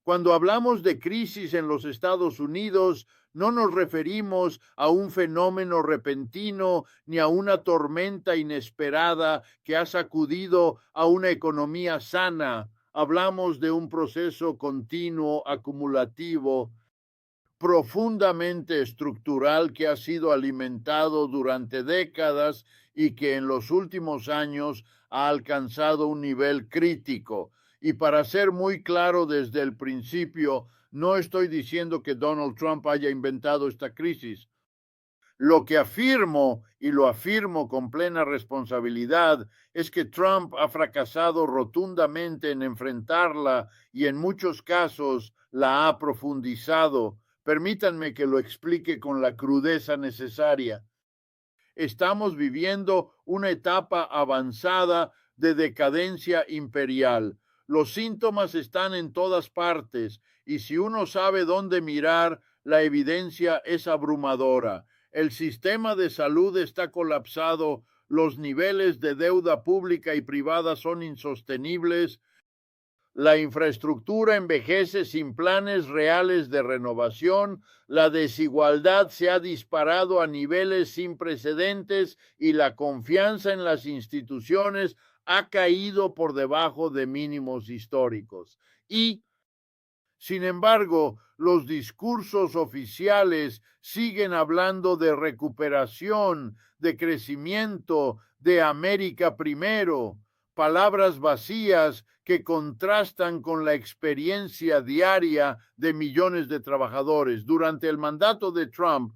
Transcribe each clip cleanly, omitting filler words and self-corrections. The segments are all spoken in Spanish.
Cuando hablamos de crisis en los Estados Unidos, no nos referimos a un fenómeno repentino ni a una tormenta inesperada que ha sacudido a una economía sana. Hablamos de un proceso continuo, acumulativo, profundamente estructural que ha sido alimentado durante décadas y que en los últimos años ha alcanzado un nivel crítico. Y para ser muy claro desde el principio, no estoy diciendo que Donald Trump haya inventado esta crisis. Lo que afirmo, y lo afirmo con plena responsabilidad, es que Trump ha fracasado rotundamente en enfrentarla y en muchos casos la ha profundizado. Permítanme que lo explique con la crudeza necesaria. Estamos viviendo una etapa avanzada de decadencia imperial. Los síntomas están en todas partes y si uno sabe dónde mirar, la evidencia es abrumadora. El sistema de salud está colapsado, los niveles de deuda pública y privada son insostenibles, la infraestructura envejece sin planes reales de renovación, la desigualdad se ha disparado a niveles sin precedentes y la confianza en las instituciones ha caído por debajo de mínimos históricos. Y sin embargo, los discursos oficiales siguen hablando de recuperación, de crecimiento, de América primero, palabras vacías que contrastan con la experiencia diaria de millones de trabajadores. Durante el mandato de Trump,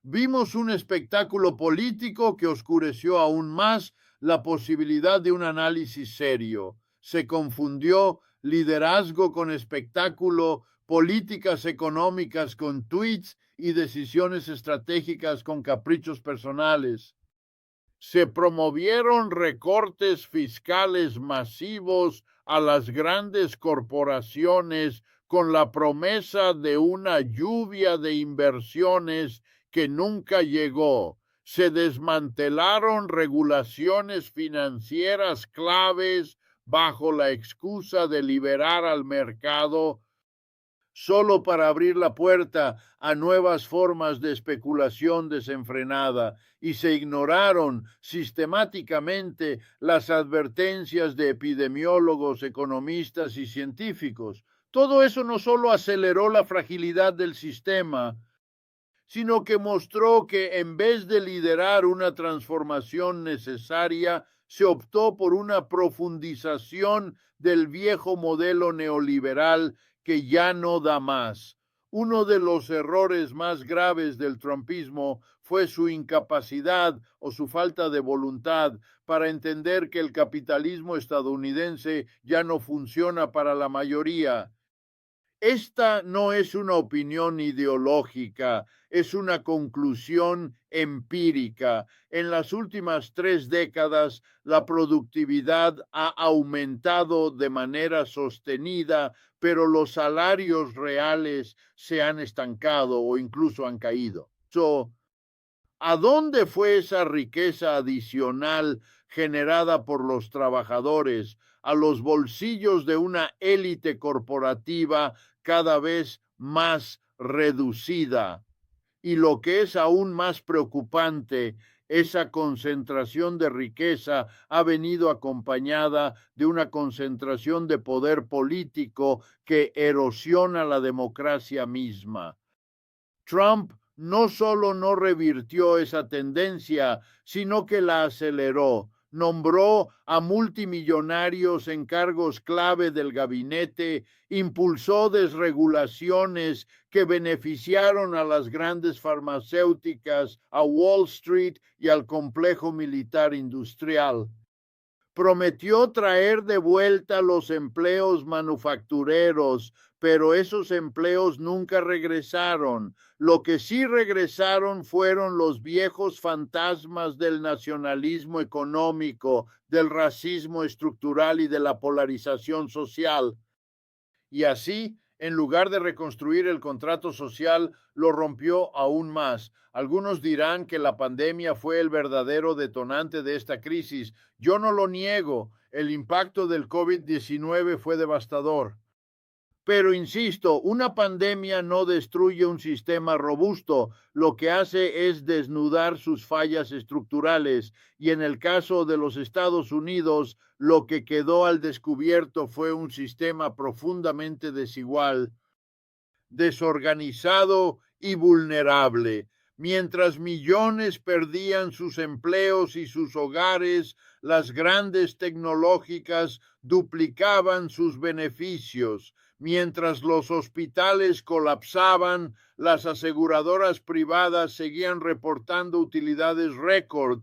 vimos un espectáculo político que oscureció aún más la posibilidad de un análisis serio. Se confundió liderazgo con espectáculo, políticas económicas con tweets y decisiones estratégicas con caprichos personales. Se promovieron recortes fiscales masivos a las grandes corporaciones con la promesa de una lluvia de inversiones que nunca llegó. Se desmantelaron regulaciones financieras claves bajo la excusa de liberar al mercado solo para abrir la puerta a nuevas formas de especulación desenfrenada y se ignoraron sistemáticamente las advertencias de epidemiólogos, economistas y científicos. Todo eso no solo aceleró la fragilidad del sistema, sino que mostró que en vez de liderar una transformación necesaria, se optó por una profundización del viejo modelo neoliberal que ya no da más. Uno de los errores más graves del trumpismo fue su incapacidad o su falta de voluntad para entender que el capitalismo estadounidense ya no funciona para la mayoría. Esta no es una opinión ideológica, es una conclusión empírica. En las últimas 3 décadas, la productividad ha aumentado de manera sostenida, pero los salarios reales se han estancado o incluso han caído. ¿A dónde fue esa riqueza adicional generada por los trabajadores a los bolsillos de una élite corporativa cada vez más reducida? Y lo que es aún más preocupante, esa concentración de riqueza ha venido acompañada de una concentración de poder político que erosiona la democracia misma. Trump no solo no revirtió esa tendencia, sino que la aceleró. Nombró a multimillonarios en cargos clave del gabinete, impulsó desregulaciones que beneficiaron a las grandes farmacéuticas, a Wall Street y al complejo militar industrial. Prometió traer de vuelta los empleos manufactureros, pero esos empleos nunca regresaron. Lo que sí regresaron fueron los viejos fantasmas del nacionalismo económico, del racismo estructural y de la polarización social. Y así, en lugar de reconstruir el contrato social, lo rompió aún más. Algunos dirán que la pandemia fue el verdadero detonante de esta crisis. Yo no lo niego. El impacto del COVID-19 fue devastador. Pero insisto, una pandemia no destruye un sistema robusto, lo que hace es desnudar sus fallas estructurales. Y en el caso de los Estados Unidos, lo que quedó al descubierto fue un sistema profundamente desigual, desorganizado y vulnerable. Mientras millones perdían sus empleos y sus hogares, las grandes tecnológicas duplicaban sus beneficios. Mientras los hospitales colapsaban, las aseguradoras privadas seguían reportando utilidades récord.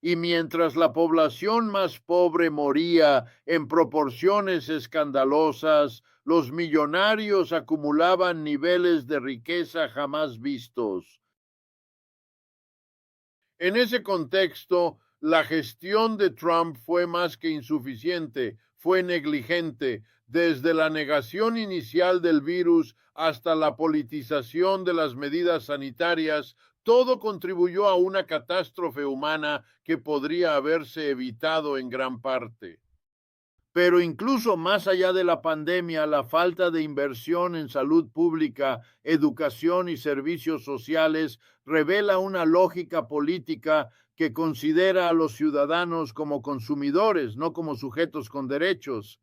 Y mientras la población más pobre moría en proporciones escandalosas, los millonarios acumulaban niveles de riqueza jamás vistos. En ese contexto, la gestión de Trump fue más que insuficiente, fue negligente, desde la negación inicial del virus hasta la politización de las medidas sanitarias. Todo contribuyó a una catástrofe humana que podría haberse evitado en gran parte. Pero incluso más allá de la pandemia, la falta de inversión en salud pública, educación y servicios sociales revela una lógica política que considera a los ciudadanos como consumidores, no como sujetos con derechos.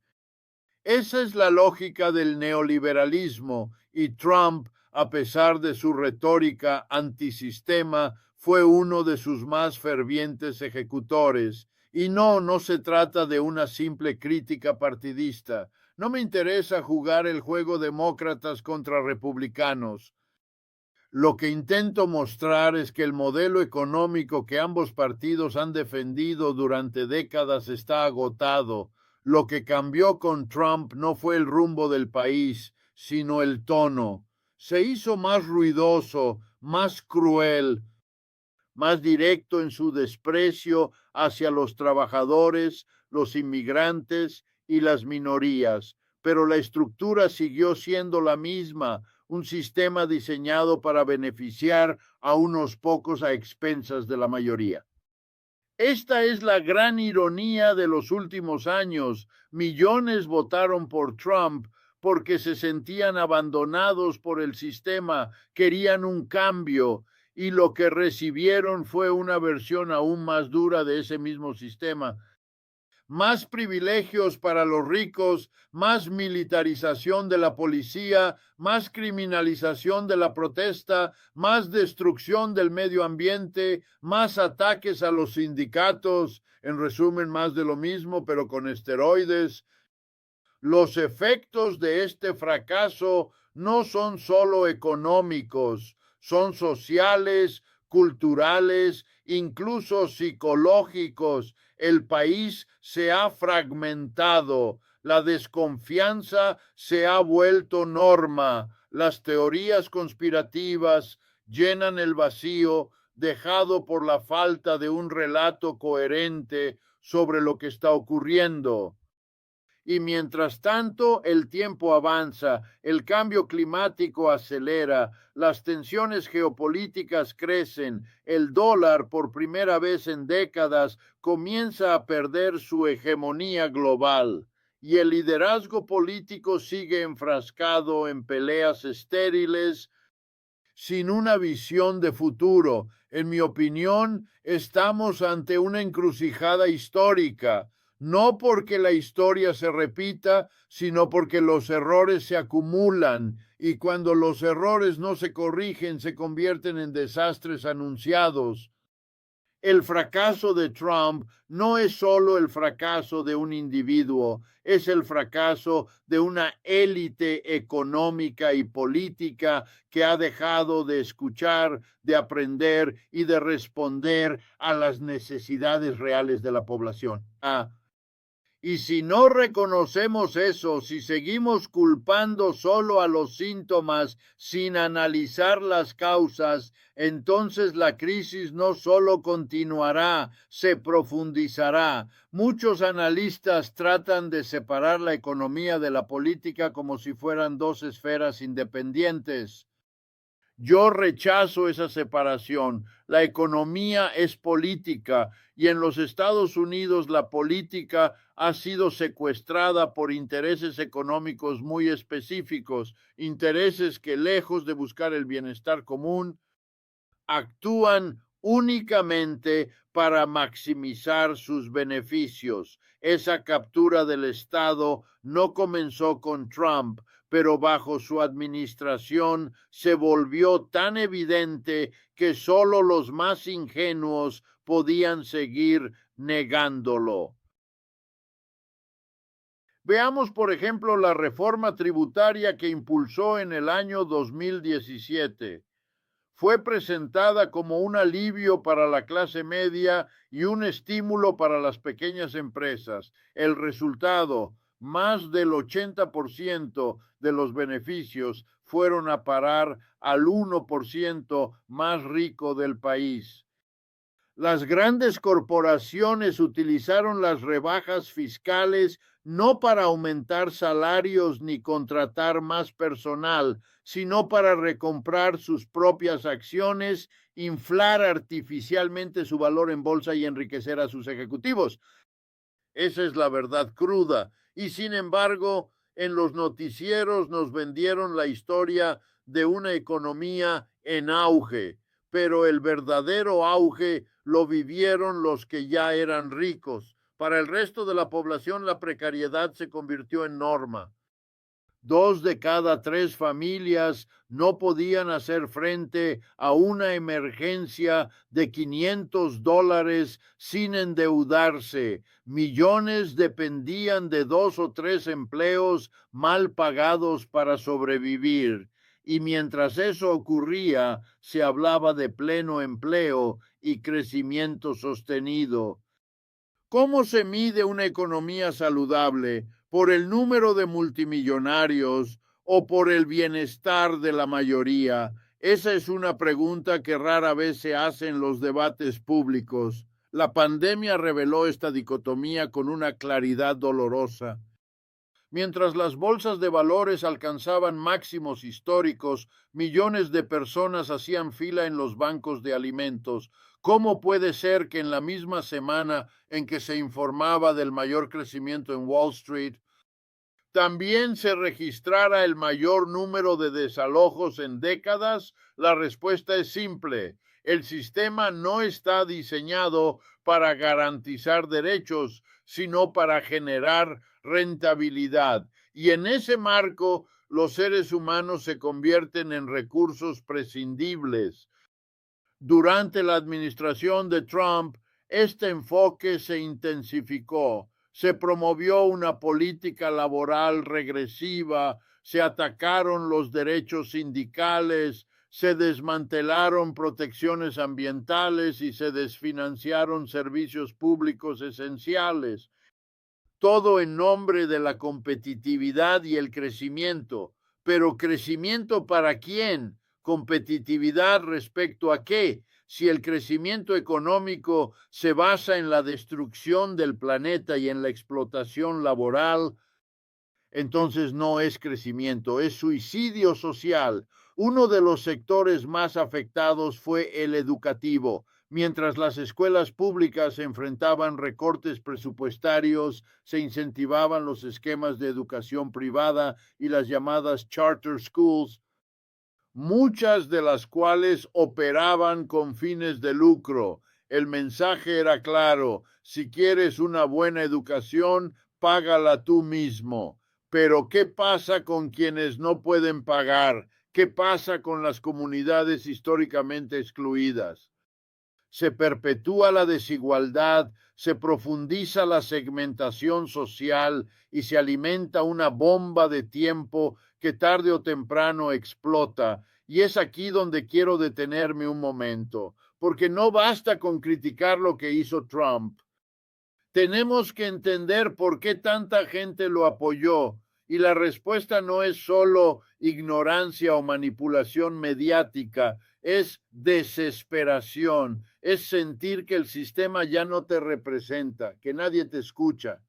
Esa es la lógica del neoliberalismo y Trump, a pesar de su retórica antisistema, fue uno de sus más fervientes ejecutores. Y no, no se trata de una simple crítica partidista. No me interesa jugar el juego demócratas contra republicanos. Lo que intento mostrar es que el modelo económico que ambos partidos han defendido durante décadas está agotado. Lo que cambió con Trump no fue el rumbo del país, sino el tono. Se hizo más ruidoso, más cruel, más directo en su desprecio hacia los trabajadores, los inmigrantes y las minorías, pero la estructura siguió siendo la misma, un sistema diseñado para beneficiar a unos pocos a expensas de la mayoría. Esta es la gran ironía de los últimos años. Millones votaron por Trump porque se sentían abandonados por el sistema, querían un cambio, y lo que recibieron fue una versión aún más dura de ese mismo sistema. Más privilegios para los ricos, más militarización de la policía, más criminalización de la protesta, más destrucción del medio ambiente, más ataques a los sindicatos, en resumen, más de lo mismo, pero con esteroides. Los efectos de este fracaso no son solo económicos, son sociales, culturales, incluso psicológicos. El país se ha fragmentado, la desconfianza se ha vuelto norma, las teorías conspirativas llenan el vacío dejado por la falta de un relato coherente sobre lo que está ocurriendo. Y mientras tanto, el tiempo avanza, el cambio climático acelera, las tensiones geopolíticas crecen, el dólar, por primera vez en décadas, comienza a perder su hegemonía global, y el liderazgo político sigue enfrascado en peleas estériles, sin una visión de futuro. En mi opinión, estamos ante una encrucijada histórica, no porque la historia se repita, sino porque los errores se acumulan y cuando los errores no se corrigen se convierten en desastres anunciados. El fracaso de Trump no es solo el fracaso de un individuo, es el fracaso de una élite económica y política que ha dejado de escuchar, de aprender y de responder a las necesidades reales de la población. Y si no reconocemos eso, si seguimos culpando solo a los síntomas sin analizar las causas, entonces la crisis no solo continuará, se profundizará. Muchos analistas tratan de separar la economía de la política como si fueran dos esferas independientes. Yo rechazo esa separación. La economía es política y en los Estados Unidos la política ha sido secuestrada por intereses económicos muy específicos, intereses que lejos de buscar el bienestar común, actúan únicamente para maximizar sus beneficios. Esa captura del Estado no comenzó con Trump, pero bajo su administración se volvió tan evidente que solo los más ingenuos podían seguir negándolo. Veamos, por ejemplo, la reforma tributaria que impulsó en el año 2017. Fue presentada como un alivio para la clase media y un estímulo para las pequeñas empresas. El resultado, más del 80% de los beneficios fueron a parar al 1% más rico del país. Las grandes corporaciones utilizaron las rebajas fiscales no para aumentar salarios ni contratar más personal, sino para recomprar sus propias acciones, inflar artificialmente su valor en bolsa y enriquecer a sus ejecutivos. Esa es la verdad cruda. Y sin embargo, en los noticieros nos vendieron la historia de una economía en auge, pero el verdadero auge lo vivieron los que ya eran ricos. Para el resto de la población, la precariedad se convirtió en norma. 2 de cada 3 familias no podían hacer frente a una emergencia de $500 sin endeudarse. Millones dependían de 2 o 3 empleos mal pagados para sobrevivir. Y mientras eso ocurría, se hablaba de pleno empleo y crecimiento sostenido. ¿Cómo se mide una economía saludable? ¿Por el número de multimillonarios o por el bienestar de la mayoría? Esa es una pregunta que rara vez se hace en los debates públicos. La pandemia reveló esta dicotomía con una claridad dolorosa. Mientras las bolsas de valores alcanzaban máximos históricos, millones de personas hacían fila en los bancos de alimentos. ¿Cómo puede ser que en la misma semana en que se informaba del mayor crecimiento en Wall Street, también se registrara el mayor número de desalojos en décadas? La respuesta es simple. El sistema no está diseñado para garantizar derechos, sino para generar rentabilidad. Y en ese marco, los seres humanos se convierten en recursos prescindibles. Durante la administración de Trump, este enfoque se intensificó. Se promovió una política laboral regresiva, se atacaron los derechos sindicales, se desmantelaron protecciones ambientales y se desfinanciaron servicios públicos esenciales. Todo en nombre de la competitividad y el crecimiento. Pero ¿crecimiento para quién? ¿Competitividad respecto a qué? Si el crecimiento económico se basa en la destrucción del planeta y en la explotación laboral, entonces no es crecimiento, es suicidio social. Uno de los sectores más afectados fue el educativo. Mientras las escuelas públicas enfrentaban recortes presupuestarios, se incentivaban los esquemas de educación privada y las llamadas charter schools, muchas de las cuales operaban con fines de lucro. El mensaje era claro: si quieres una buena educación, págala tú mismo. Pero ¿qué pasa con quienes no pueden pagar? ¿Qué pasa con las comunidades históricamente excluidas? Se perpetúa la desigualdad, se profundiza la segmentación social y se alimenta una bomba de tiempo que tarde o temprano explota. Y es aquí donde quiero detenerme un momento, porque no basta con criticar lo que hizo Trump. Tenemos que entender por qué tanta gente lo apoyó. Y la respuesta no es solo ignorancia o manipulación mediática, es desesperación, es sentir que el sistema ya no te representa, que nadie te escucha,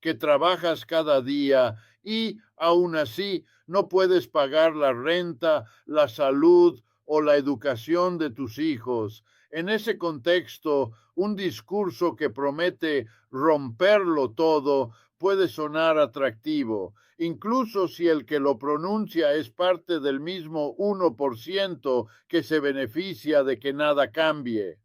que trabajas cada día y aún así no puedes pagar la renta, la salud o la educación de tus hijos. En ese contexto, un discurso que promete romperlo todo puede sonar atractivo, incluso si el que lo pronuncia es parte del mismo 1% que se beneficia de que nada cambie.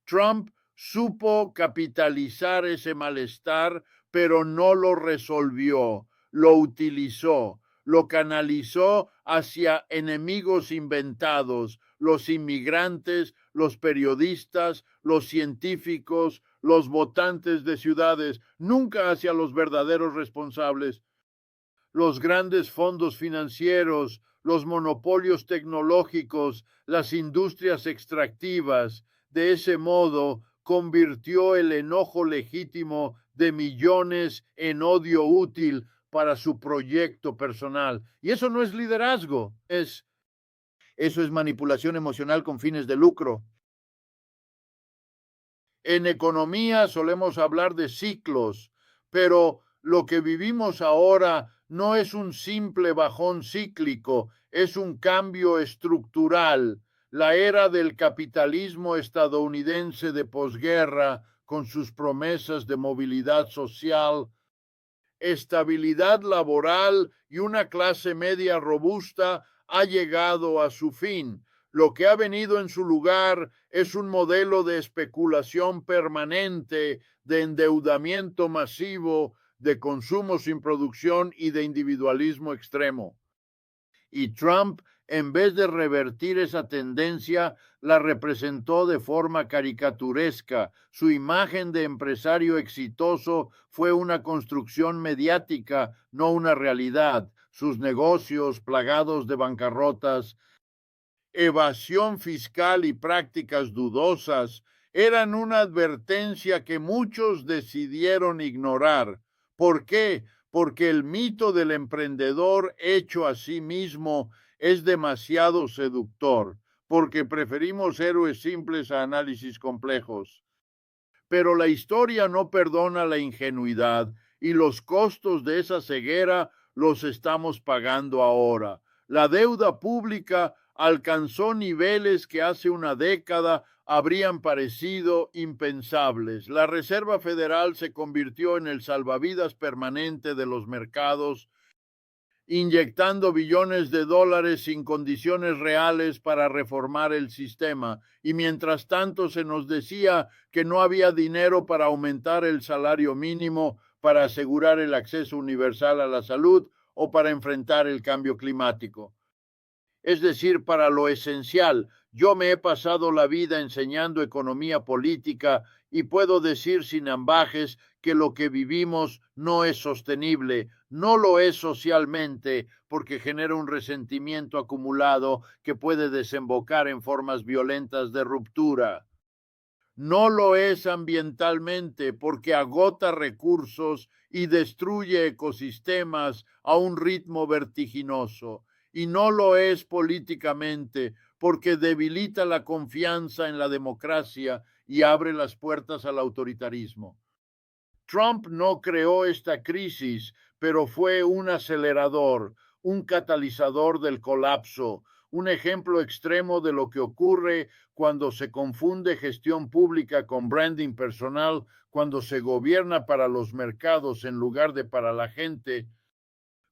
Trump supo capitalizar ese malestar, pero no lo resolvió, lo utilizó, lo canalizó hacia enemigos inventados, los inmigrantes, los periodistas, los científicos, los votantes de ciudades, nunca hacia los verdaderos responsables. Los grandes fondos financieros, los monopolios tecnológicos, las industrias extractivas. De ese modo, convirtió el enojo legítimo de millones en odio útil para su proyecto personal. Y eso no es liderazgo, eso es manipulación emocional con fines de lucro. En economía solemos hablar de ciclos, pero lo que vivimos ahora no es un simple bajón cíclico, es un cambio estructural. La era del capitalismo estadounidense de posguerra, con sus promesas de movilidad social, estabilidad laboral y una clase media robusta, ha llegado a su fin. Lo que ha venido en su lugar es un modelo de especulación permanente, de endeudamiento masivo, de consumo sin producción y de individualismo extremo. Y Trump, en vez de revertir esa tendencia, la representó de forma caricaturesca. Su imagen de empresario exitoso fue una construcción mediática, no una realidad. Sus negocios, plagados de bancarrotas, evasión fiscal y prácticas dudosas, eran una advertencia que muchos decidieron ignorar. ¿Por qué? Porque el mito del emprendedor hecho a sí mismo es demasiado seductor, porque preferimos héroes simples a análisis complejos. Pero la historia no perdona la ingenuidad y los costos de esa ceguera los estamos pagando ahora. La deuda pública alcanzó niveles que hace una década habrían parecido impensables. La Reserva Federal se convirtió en el salvavidas permanente de los mercados, inyectando billones de dólares sin condiciones reales para reformar el sistema. Y mientras tanto se nos decía que no había dinero para aumentar el salario mínimo, para asegurar el acceso universal a la salud o para enfrentar el cambio climático. Es decir, para lo esencial. Yo me he pasado la vida enseñando economía política y puedo decir sin ambajes que lo que vivimos no es sostenible, no lo es socialmente, porque genera un resentimiento acumulado que puede desembocar en formas violentas de ruptura. No lo es ambientalmente, porque agota recursos y destruye ecosistemas a un ritmo vertiginoso. Y no lo es políticamente, porque debilita la confianza en la democracia y abre las puertas al autoritarismo. Trump no creó esta crisis, pero fue un acelerador, un catalizador del colapso, un ejemplo extremo de lo que ocurre cuando se confunde gestión pública con branding personal, cuando se gobierna para los mercados en lugar de para la gente,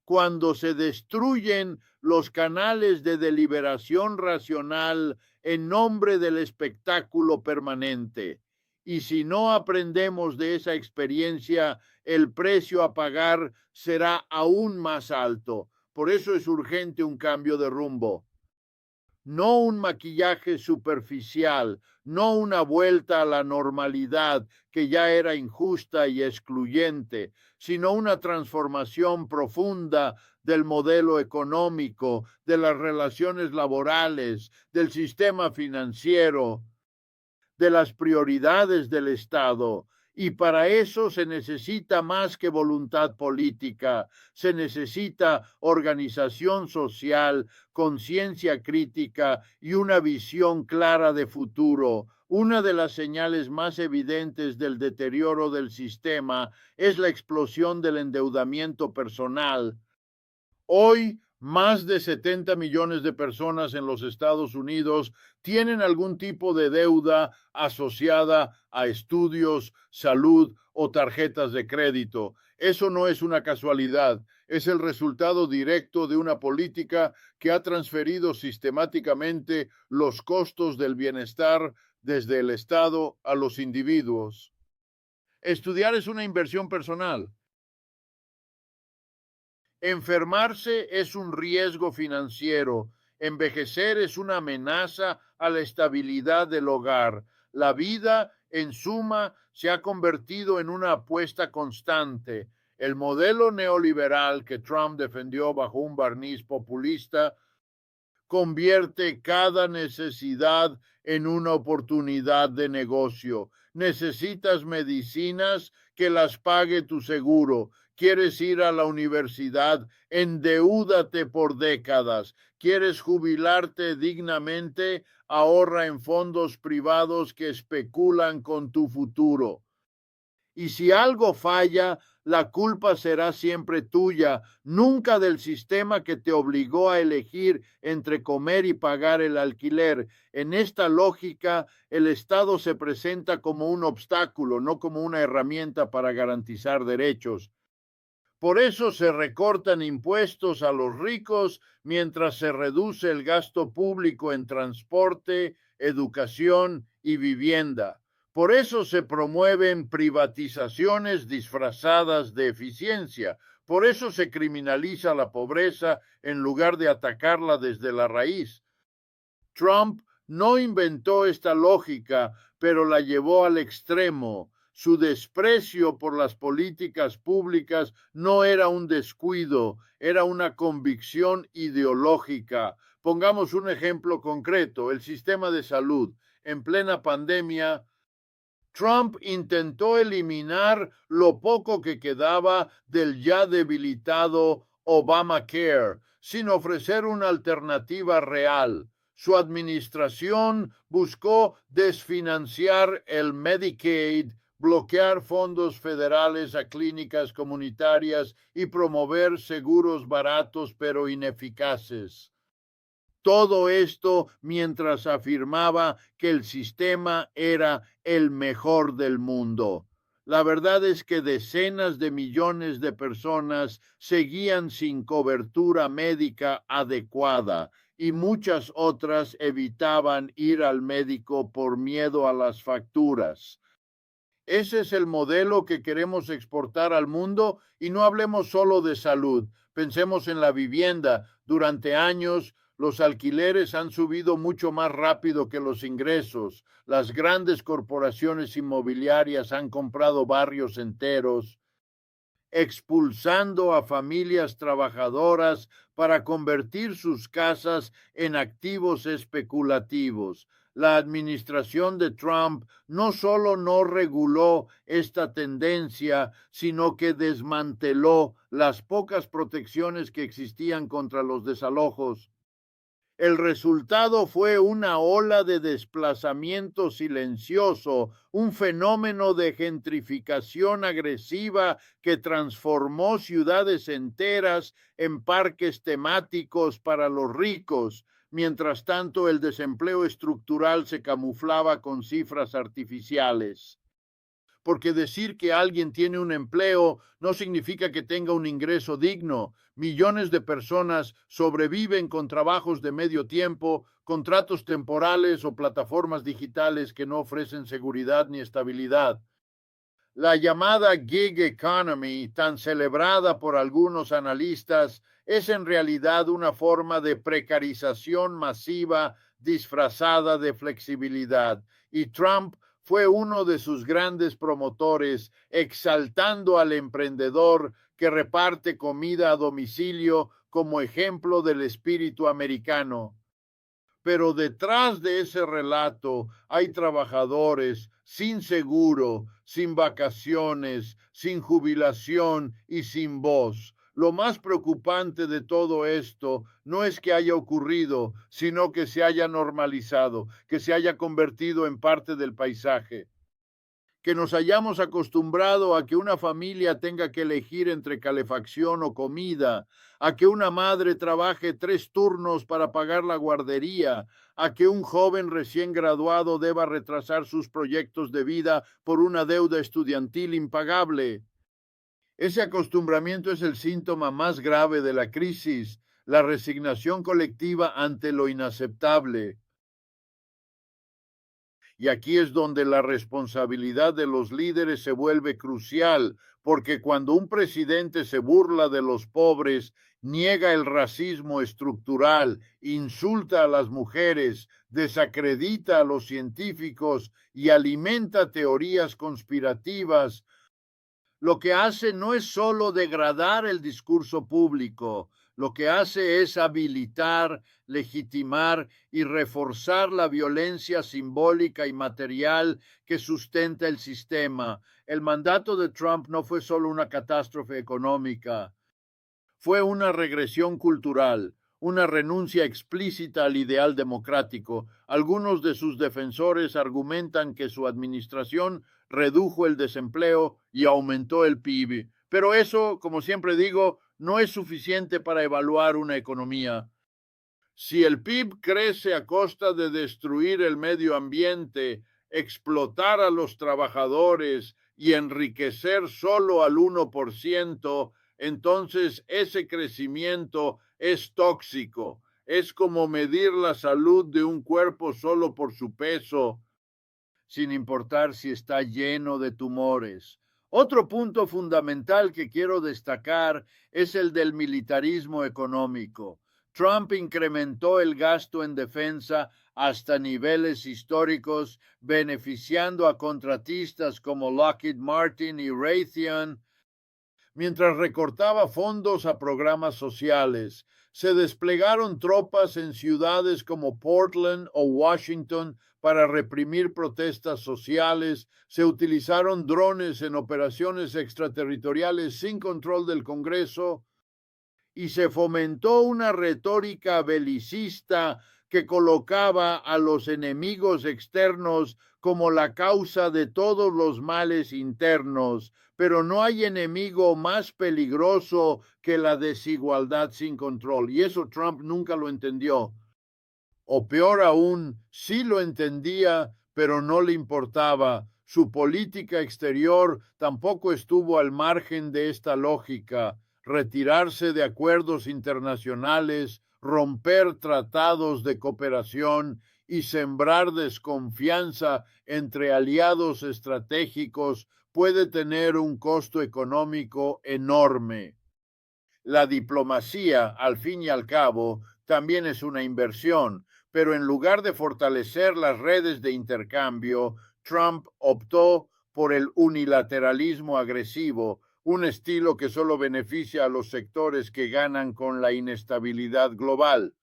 cuando se destruyen los canales de deliberación racional en nombre del espectáculo permanente. Y si no aprendemos de esa experiencia, el precio a pagar será aún más alto. Por eso es urgente un cambio de rumbo. No un maquillaje superficial, no una vuelta a la normalidad que ya era injusta y excluyente, sino una transformación profunda del modelo económico, de las relaciones laborales, del sistema financiero, de las prioridades del Estado. Y para eso se necesita más que voluntad política, se necesita organización social, conciencia crítica y una visión clara de futuro. Una de las señales más evidentes del deterioro del sistema es la explosión del endeudamiento personal. Hoy, más de 70 millones de personas en los Estados Unidos tienen algún tipo de deuda asociada a estudios, salud o tarjetas de crédito. Eso no es una casualidad, es el resultado directo de una política que ha transferido sistemáticamente los costos del bienestar desde el Estado a los individuos. Estudiar es una inversión personal. Enfermarse es un riesgo financiero. Envejecer es una amenaza a la estabilidad del hogar. La vida, en suma, se ha convertido en una apuesta constante. El modelo neoliberal que Trump defendió bajo un barniz populista convierte cada necesidad en una oportunidad de negocio. Necesitas medicinas, que las pague tu seguro. ¿Quieres ir a la universidad? Endeúdate por décadas. ¿Quieres jubilarte dignamente? Ahorra en fondos privados que especulan con tu futuro. Y si algo falla, la culpa será siempre tuya, nunca del sistema que te obligó a elegir entre comer y pagar el alquiler. En esta lógica, el Estado se presenta como un obstáculo, no como una herramienta para garantizar derechos. Por eso se recortan impuestos a los ricos mientras se reduce el gasto público en transporte, educación y vivienda. Por eso se promueven privatizaciones disfrazadas de eficiencia. Por eso se criminaliza la pobreza en lugar de atacarla desde la raíz. Trump no inventó esta lógica, pero la llevó al extremo. Su desprecio por las políticas públicas no era un descuido, era una convicción ideológica. Pongamos un ejemplo concreto, el sistema de salud. En plena pandemia, Trump intentó eliminar lo poco que quedaba del ya debilitado Obamacare, sin ofrecer una alternativa real. Su administración buscó desfinanciar el Medicaid, bloquear fondos federales a clínicas comunitarias y promover seguros baratos pero ineficaces. Todo esto mientras afirmaba que el sistema era el mejor del mundo. La verdad es que decenas de millones de personas seguían sin cobertura médica adecuada y muchas otras evitaban ir al médico por miedo a las facturas. Ese es el modelo que queremos exportar al mundo y no hablemos solo de salud. Pensemos en la vivienda. Durante años, los alquileres han subido mucho más rápido que los ingresos. Las grandes corporaciones inmobiliarias han comprado barrios enteros, expulsando a familias trabajadoras para convertir sus casas en activos especulativos. La administración de Trump no solo no reguló esta tendencia, sino que desmanteló las pocas protecciones que existían contra los desalojos. El resultado fue una ola de desplazamiento silencioso, un fenómeno de gentrificación agresiva que transformó ciudades enteras en parques temáticos para los ricos. Mientras tanto, el desempleo estructural se camuflaba con cifras artificiales, porque decir que alguien tiene un empleo no significa que tenga un ingreso digno. Millones de personas sobreviven con trabajos de medio tiempo, contratos temporales o plataformas digitales que no ofrecen seguridad ni estabilidad. La llamada gig economy, tan celebrada por algunos analistas, es en realidad una forma de precarización masiva disfrazada de flexibilidad. Y Trump fue uno de sus grandes promotores, exaltando al emprendedor que reparte comida a domicilio como ejemplo del espíritu americano. Pero detrás de ese relato hay trabajadores sin seguro, sin vacaciones, sin jubilación y sin voz. Lo más preocupante de todo esto no es que haya ocurrido, sino que se haya normalizado, que se haya convertido en parte del paisaje, que nos hayamos acostumbrado a que una familia tenga que elegir entre calefacción o comida, a que una madre trabaje 3 turnos para pagar la guardería, a que un joven recién graduado deba retrasar sus proyectos de vida por una deuda estudiantil impagable. Ese acostumbramiento es el síntoma más grave de la crisis, la resignación colectiva ante lo inaceptable. Y aquí es donde la responsabilidad de los líderes se vuelve crucial, porque cuando un presidente se burla de los pobres, niega el racismo estructural, insulta a las mujeres, desacredita a los científicos y alimenta teorías conspirativas, lo que hace no es solo degradar el discurso público, lo que hace es habilitar, legitimar y reforzar la violencia simbólica y material que sustenta el sistema. El mandato de Trump no fue solo una catástrofe económica, fue una regresión cultural, una renuncia explícita al ideal democrático. Algunos de sus defensores argumentan que su administración redujo el desempleo y aumentó el PIB. Pero eso, como siempre digo, no es suficiente para evaluar una economía. Si el PIB crece a costa de destruir el medio ambiente, explotar a los trabajadores y enriquecer solo al 1%, entonces ese crecimiento es tóxico. Es como medir la salud de un cuerpo solo por su peso, sin importar si está lleno de tumores. Otro punto fundamental que quiero destacar es el del militarismo económico. Trump incrementó el gasto en defensa hasta niveles históricos, beneficiando a contratistas como Lockheed Martin y Raytheon, mientras recortaba fondos a programas sociales. Se desplegaron tropas en ciudades como Portland o Washington para reprimir protestas sociales, se utilizaron drones en operaciones extraterritoriales sin control del Congreso y se fomentó una retórica belicista que colocaba a los enemigos externos como la causa de todos los males internos, pero no hay enemigo más peligroso que la desigualdad sin control, y eso Trump nunca lo entendió. O peor aún, sí lo entendía, pero no le importaba. Su política exterior tampoco estuvo al margen de esta lógica. Retirarse de acuerdos internacionales, romper tratados de cooperación y sembrar desconfianza entre aliados estratégicos puede tener un costo económico enorme. La diplomacia, al fin y al cabo, también es una inversión, pero en lugar de fortalecer las redes de intercambio, Trump optó por el unilateralismo agresivo, un estilo que solo beneficia a los sectores que ganan con la inestabilidad global.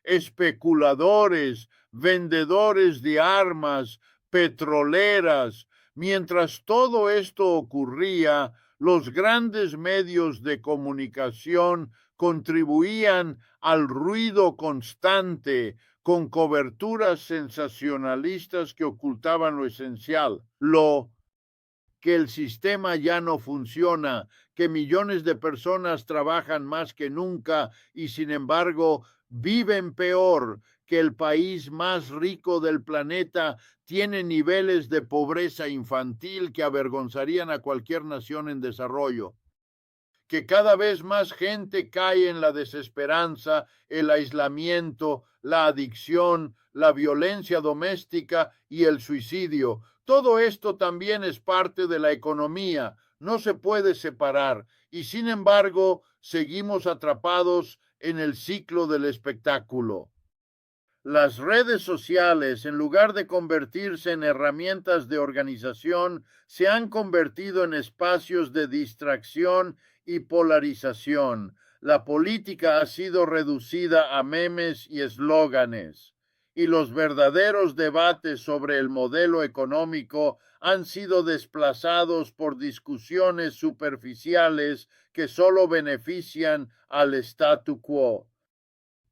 Especuladores, vendedores de armas, petroleras. Mientras todo esto ocurría, los grandes medios de comunicación contribuían al ruido constante con coberturas sensacionalistas que ocultaban lo esencial, lo que el sistema ya no funciona, que millones de personas trabajan más que nunca y sin embargo viven peor, que el país más rico del planeta tiene niveles de pobreza infantil que avergonzarían a cualquier nación en desarrollo, que cada vez más gente cae en la desesperanza, el aislamiento, la adicción, la violencia doméstica y el suicidio. Todo esto también es parte de la economía, no se puede separar y sin embargo seguimos atrapados en el ciclo del espectáculo. Las redes sociales, en lugar de convertirse en herramientas de organización, se han convertido en espacios de distracción y polarización. La política ha sido reducida a memes y eslóganes. y los verdaderos debates sobre el modelo económico han sido desplazados por discusiones superficiales que solo benefician al statu quo.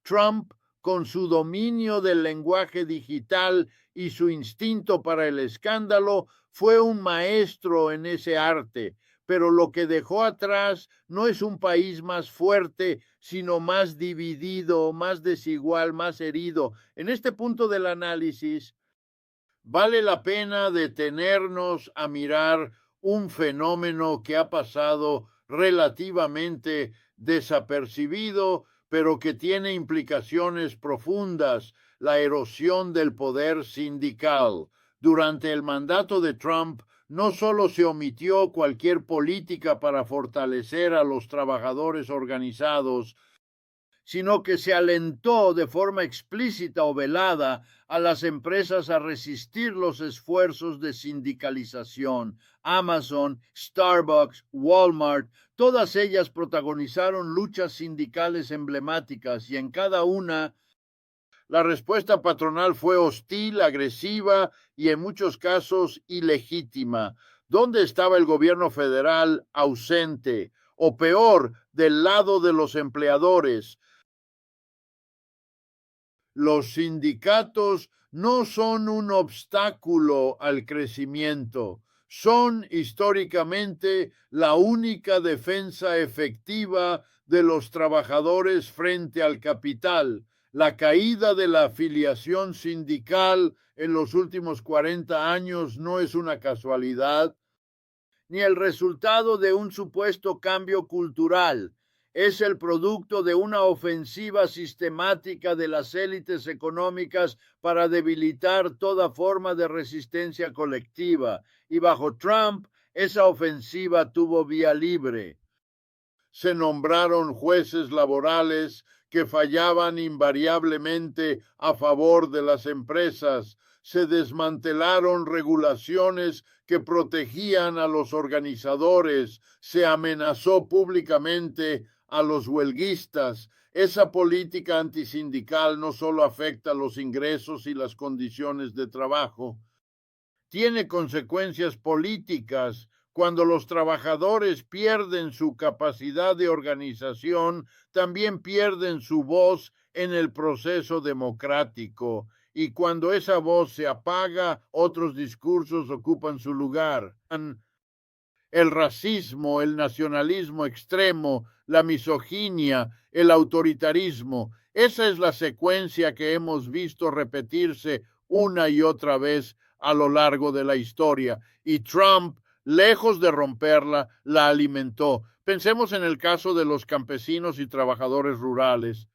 Trump, con su dominio del lenguaje digital y su instinto para el escándalo, fue un maestro en ese arte, pero lo que dejó atrás no es un país más fuerte, sino más dividido, más desigual, más herido. En este punto del análisis, vale la pena detenernos a mirar un fenómeno que ha pasado relativamente desapercibido, pero que tiene implicaciones profundas: la erosión del poder sindical. Durante el mandato de Trump, no solo se omitió cualquier política para fortalecer a los trabajadores organizados, sino que se alentó de forma explícita o velada a las empresas a resistir los esfuerzos de sindicalización. Amazon, Starbucks, Walmart, todas ellas protagonizaron luchas sindicales emblemáticas, y en cada una la respuesta patronal fue hostil, agresiva y en muchos casos ilegítima. ¿Dónde estaba el gobierno federal? Ausente, o peor, del lado de los empleadores. Los sindicatos no son un obstáculo al crecimiento, son históricamente la única defensa efectiva de los trabajadores frente al capital. La caída de la afiliación sindical en los últimos 40 años no es una casualidad, ni el resultado de un supuesto cambio cultural. Es el producto de una ofensiva sistemática de las élites económicas para debilitar toda forma de resistencia colectiva. Y bajo Trump, esa ofensiva tuvo vía libre. Se nombraron jueces laborales que fallaban invariablemente a favor de las empresas. Se desmantelaron regulaciones que protegían a los organizadores. Se amenazó públicamente a los huelguistas. Esa política antisindical no solo afecta los ingresos y las condiciones de trabajo, tiene consecuencias políticas. Cuando los trabajadores pierden su capacidad de organización, también pierden su voz en el proceso democrático. Y cuando esa voz se apaga, otros discursos ocupan su lugar. El racismo, el nacionalismo extremo, la misoginia, el autoritarismo. Esa es la secuencia que hemos visto repetirse una y otra vez a lo largo de la historia. Y Trump, lejos de romperla, la alimentó. Pensemos en el caso de los campesinos y trabajadores rurales.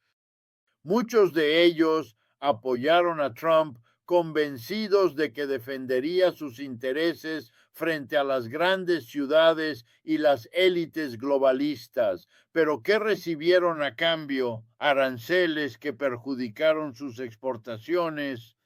Muchos de ellos apoyaron a Trump convencidos de que defendería sus intereses frente a las grandes ciudades y las élites globalistas. Pero ¿qué recibieron a cambio? Aranceles que perjudicaron sus exportaciones,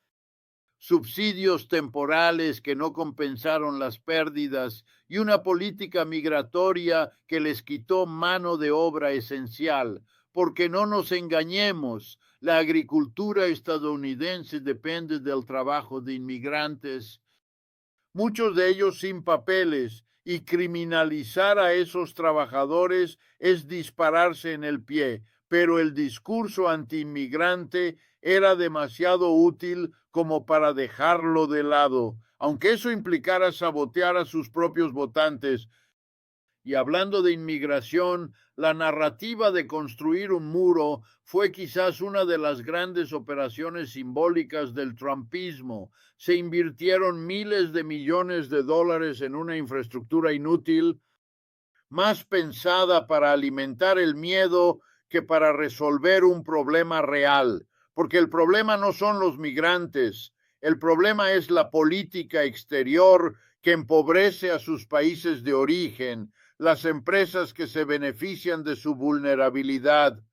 subsidios temporales que no compensaron las pérdidas y una política migratoria que les quitó mano de obra esencial. Porque no nos engañemos, la agricultura estadounidense depende del trabajo de inmigrantes, muchos de ellos sin papeles, y criminalizar a esos trabajadores es dispararse en el pie. Pero el discurso antiinmigrante era demasiado útil como para dejarlo de lado, aunque eso implicara sabotear a sus propios votantes. Y hablando de inmigración, la narrativa de construir un muro fue quizás una de las grandes operaciones simbólicas del trumpismo. Se invirtieron miles de millones de dólares en una infraestructura inútil, más pensada para alimentar el miedo que para resolver un problema real. Porque el problema no son los migrantes, el problema es la política exterior que empobrece a sus países de origen, las empresas que se benefician de su vulnerabilidad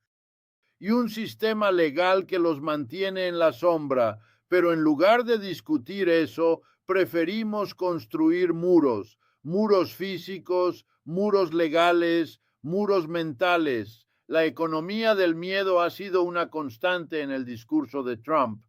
y un sistema legal que los mantiene en la sombra. Pero en lugar de discutir eso, preferimos construir muros, muros físicos, muros legales, muros mentales. La economía del miedo ha sido una constante en el discurso de Trump.